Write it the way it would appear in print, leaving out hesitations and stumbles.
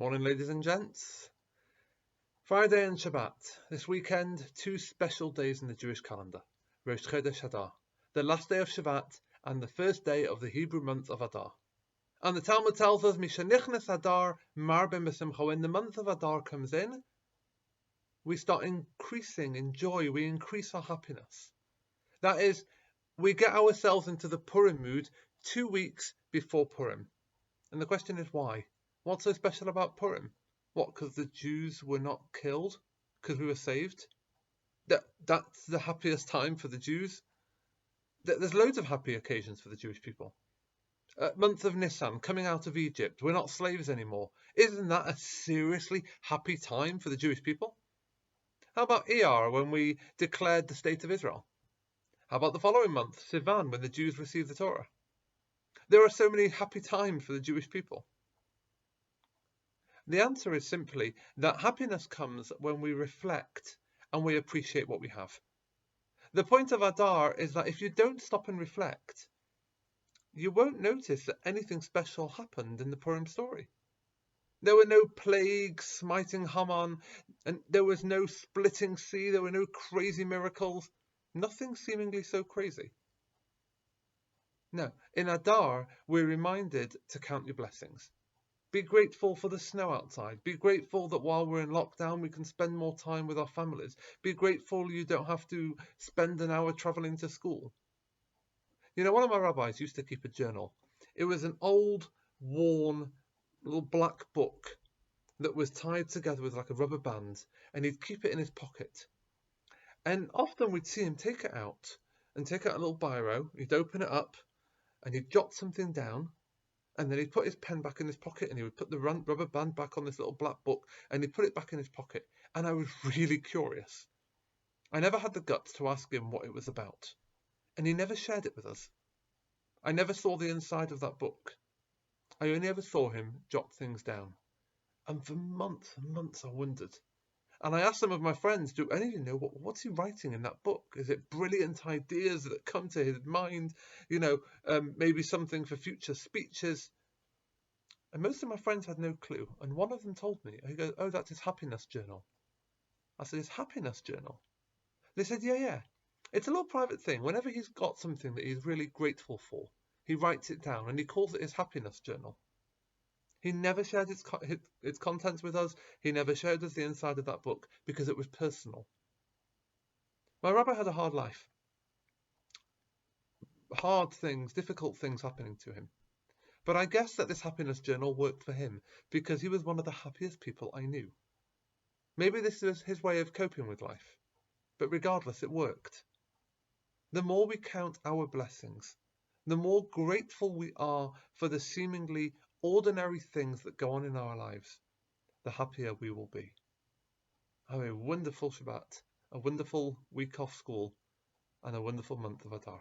Morning, ladies and gents. Friday and Shabbat. This weekend, two special days in the Jewish calendar. Rosh Chodesh Adar, the last day of Shabbat and the first day of the Hebrew month of Adar. And the Talmud tells us, Mishanichnes Adar Marbim B'Simcha. When the month of Adar comes in, we start increasing in joy, we increase our happiness. That is, we get ourselves into the Purim mood 2 weeks before Purim. And the question is why? What's so special about Purim? What, because the Jews were not killed? Because we were saved? That's the happiest time for the Jews? There's loads of happy occasions for the Jewish people. Month of Nisan, coming out of Egypt, we're not slaves anymore. Isn't that a seriously happy time for the Jewish people? How about Iyar, when we declared the state of Israel? How about the following month, Sivan, when the Jews received the Torah? There are so many happy times for the Jewish people. The answer is simply that happiness comes when we reflect and we appreciate what we have. The point of Adar is that if you don't stop and reflect, you won't notice that anything special happened in the Purim story. There were no plagues smiting Haman, and there was no splitting sea, there were no crazy miracles, nothing seemingly so crazy. No, in Adar, we're reminded to count your blessings. Be grateful for the snow outside. Be grateful that while we're in lockdown, we can spend more time with our families. Be grateful you don't have to spend an hour traveling to school. You know, one of my rabbis used to keep a journal. It was an old, worn, little black book that was tied together with like a rubber band, and he'd keep it in his pocket. And often we'd see him take it out and take out a little biro. He'd open it up and he'd jot something down. And then he'd put his pen back in his pocket and he would put the rubber band back on this little black book and he'd put it back in his pocket. And I was really curious. I never had the guts to ask him what it was about. And he never shared it with us. I never saw the inside of that book. I only ever saw him jot things down. And for months and months I wondered. And I asked some of my friends, do any of you know what's he writing in that book? Is it brilliant ideas that come to his mind? You know, maybe something for future speeches? And most of my friends had no clue. And one of them told me, he goes, oh, that's his happiness journal. I said, his happiness journal? They said, yeah. It's a little private thing. Whenever he's got something that he's really grateful for, he writes it down and he calls it his happiness journal. He never shared its contents with us. He never showed us the inside of that book because it was personal. My rabbi had a hard life. Hard things, difficult things happening to him. But I guess that this happiness journal worked for him because he was one of the happiest people I knew. Maybe this was his way of coping with life. But regardless, it worked. The more we count our blessings, the more grateful we are for the seemingly ordinary things that go on in our lives, the happier we will be. Have a wonderful Shabbat, a wonderful week off school, and a wonderful month of Adar.